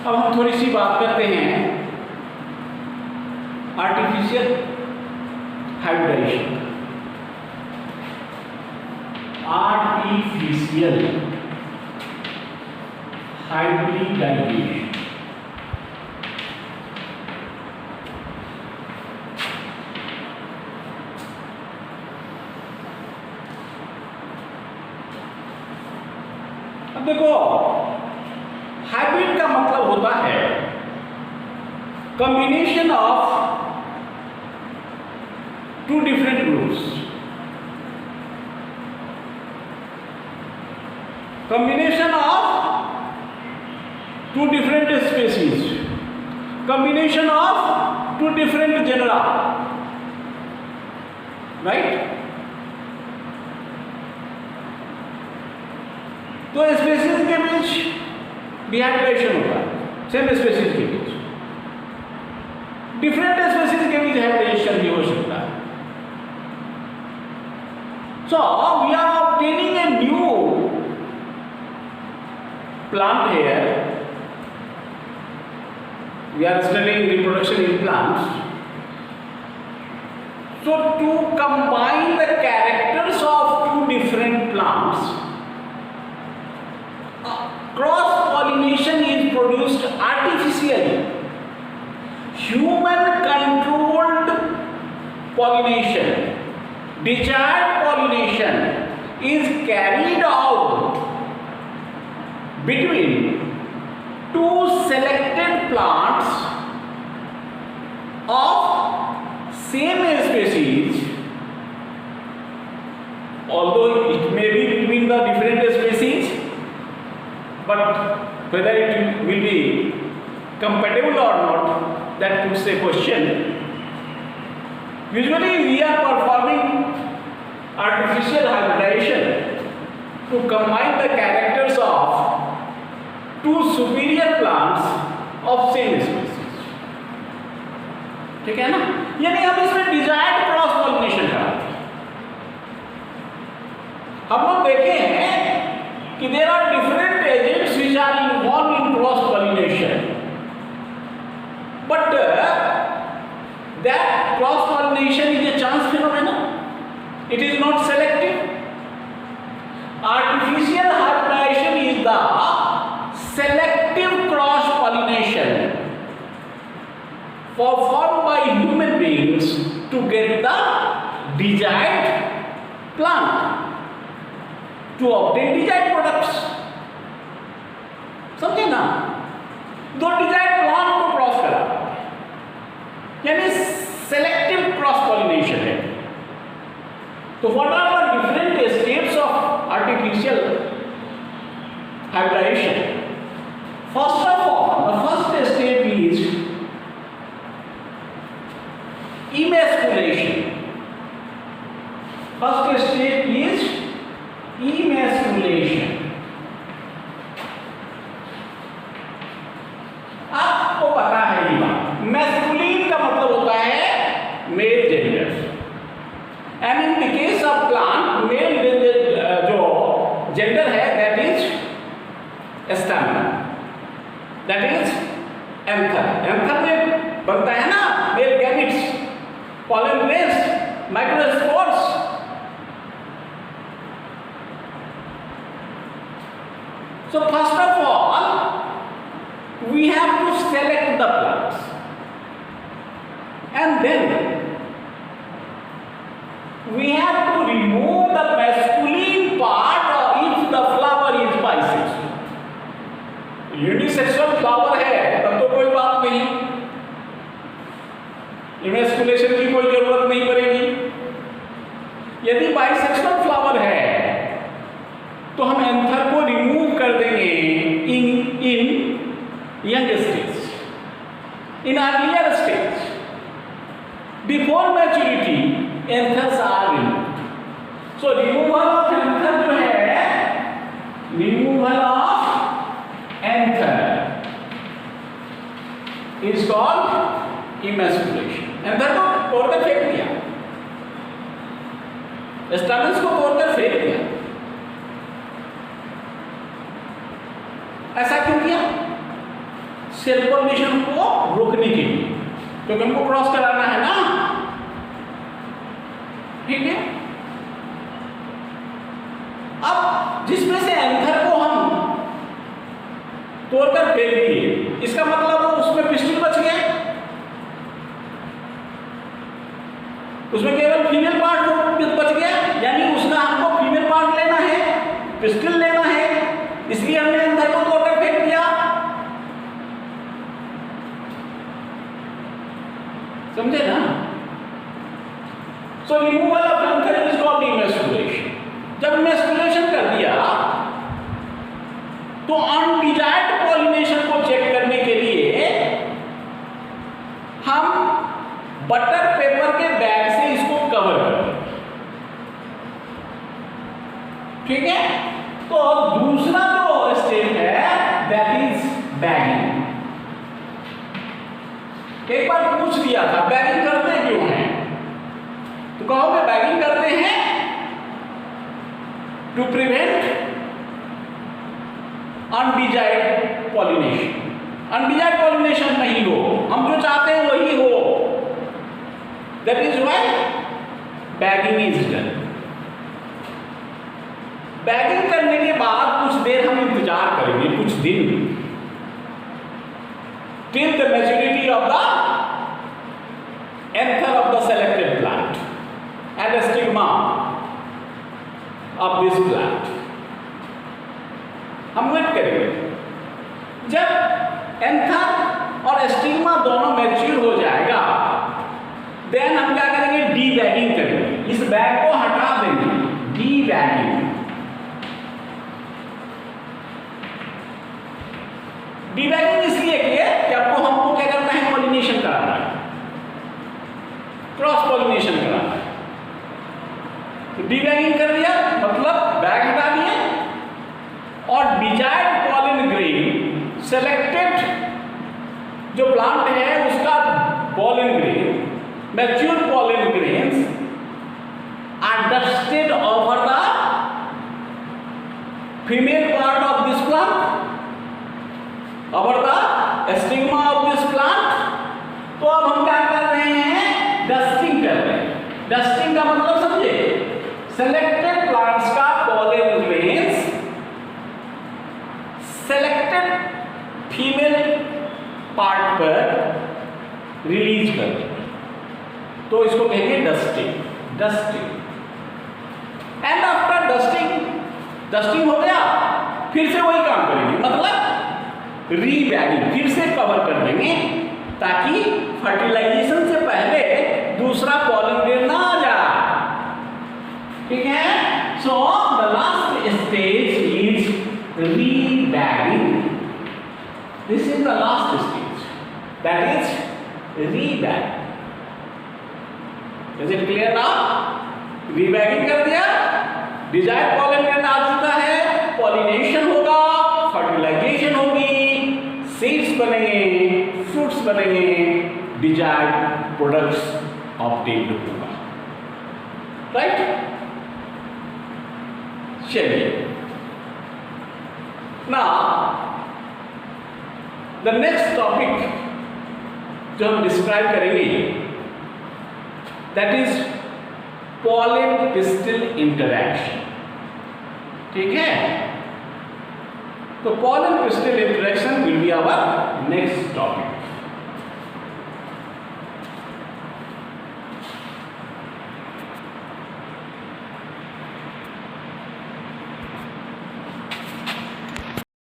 अब हम थोड़ी सी बात करते हैं आर्टिफिशियल हाइब्रिडाइजेशन। आर्टिफिशियल हाइब्रिडाइजेशन अब देखो, हाइब्रिड का मतलब होता है combination of two different groups, combination of two different species, combination of two different genera, right? तो स्पीसीज के बीच डिहाइब्रिडेशन होता है, सेम स्पीसीज के बीच, डिफरेंट स्पीसीज के बीच हाइब्रिडेशन भी हो सकता है। So we are obtaining a new plant here. We are studying reproduction in plants. So to combine the characters of two different plants, cross pollination is produced artificially. Human controlled pollination, desired pollination is carried out between two selected plants of same species, although it may be between the different species, but whether it will be compatible or not, that puts a question. Usually we are performing artificial hybridization to combine the characters of two superior plants of same species, ठीक है ना? यानी हम इसमें desired cross pollination कराते हैं। हम लोग देखे हैं कि there are different agents which are involve in cross pollination, but that cross pollination is a chance phenomena, it is not selective. Artificial hybridization is the selective cross pollination performed by human beings to get the desired plant, to obtain desired products. समझे ना? दो desired plant को cross करा, यानी selective cross pollination है। So what are the different states of artificial hybridization? First of all, the first state is emasculation. First state is emasculation. आपको पता है ये बात, मैस्कुलिन का मतलब होता है male gender, and in the case of plant, male जो gender है that is stamen, that is anther. Anther में बनता है ना male gametes, pollen grains, microspores. So first of all, we have to select the plants, and then we have to remove the masculine part if the flower is bisexual. Unisexual flower है तब तो कोई बात नहीं, emasculation की कोई जरूरत नहीं पड़ेगी। यदि बाइसेक्सुअल फ्लावर है तो हम एंथर को रिमूव कर देंगे in young stage, in earlier stage, before maturity anthers are removed. So removal of anther जो है, removal of anther is called emasculation. Anther को तोड़कर फेंक दिया, स्टैमेंस को तोड़कर फेंक दिया। ऐसा क्यों किया? सेल पॉलिनेशन को रोकने के लिए, क्योंकि हमको क्रॉस कराना है ना, ठीक है। अब जिसमें से एंथर को हम तोड़कर फेंक दिए, इसका मतलब उसमें पिस्टिल बच गया, उसमें केवल फीमेल पार्ट बच गया, यानी उसका हमको फीमेल पार्ट लेना है, पिस्टिल लेना है, इसलिए हमने एंथर को तोड़कर फेंक दिया। समझे ना? सो removal of anther is called emasculation. जब इमैस्कुलेशन कर दिया तो अनडिजायर्ड पॉलिनेशन को चेक करने के लिए हम बटर पेपर के बैग से इसको कवर कर दें, ठीक है। तो दूसरा जो स्टेप है दैट इज बैगिंग। एक बार पूछ दिया था बैगिंग करते क्यों हैं, तो कहोगे बैगिंग करते हैं to prevent undesired pollination. Undesired pollination नहीं हो, हम जो चाहते हैं वही हो, that is why bagging is done. Bagging करने के बाद कुछ देर हम इंतजार करेंगे, कुछ दिन, till the maturity of the anther of the selected plant and the stigma of this plant. हम वेट करेंगे, जब एंथर और स्टिग्मा दोनों मैच्योर हो जाएगा, देन हम क्या करेंगे, डी बैगिंग करेंगे, इस बैग को हटा देंगे, डी बैगिंग। डी बैगिंग इसलिए किए कि आपको हमको क्या करना है, पॉलिनेशन कराना है, क्रॉस पॉलिनेशन कराना है। तो डी बैगिंग कर दिया मतलब बैग हटा दिए और डिजायर्ड पॉलिन ग्रेन, सेलेक्टेड जो प्लांट है उसका pollen grain, mature pollen grains are dusted over the female part of this plant, over the stigma of this plant। तो अब हम क्या कर रहे हैं, डस्टिंग कर रहे हैं। डस्टिंग का मतलब समझे, सेलेक्टेड प्लांट्स का pollen grains selected female part पर रिलीज कर दें, तो इसको कहेंगे dusting. Dusting and after dusting, dusting हो गया, फिर से वही काम करेंगे, मतलब रीबैगिंग, फिर से कवर कर देंगे ताकि फर्टिलाइजेशन से पहले दूसरा पॉलन ग्रेन ना आ जाए, ठीक है। So the last stage is rebagging, this is the last stage, that is rebagging. Is it clear now? Rebagging कर दिया, डिजायर्ड पॉलन ग्रेन आ चुका है, पॉलिनेशन होगा, फर्टिलाइजेशन होगी, सीड्स बनेंगे, फ्रूट्स बनेंगे, डिजायर्ड प्रोडक्ट्स ऑब्टेन्ड होगा, राइट। चलिए ना द नेक्स्ट टॉपिक जो हम डिस्क्राइब करेंगे that is pollen pistil interaction, ठीक है। तो पॉलन पिस्टिल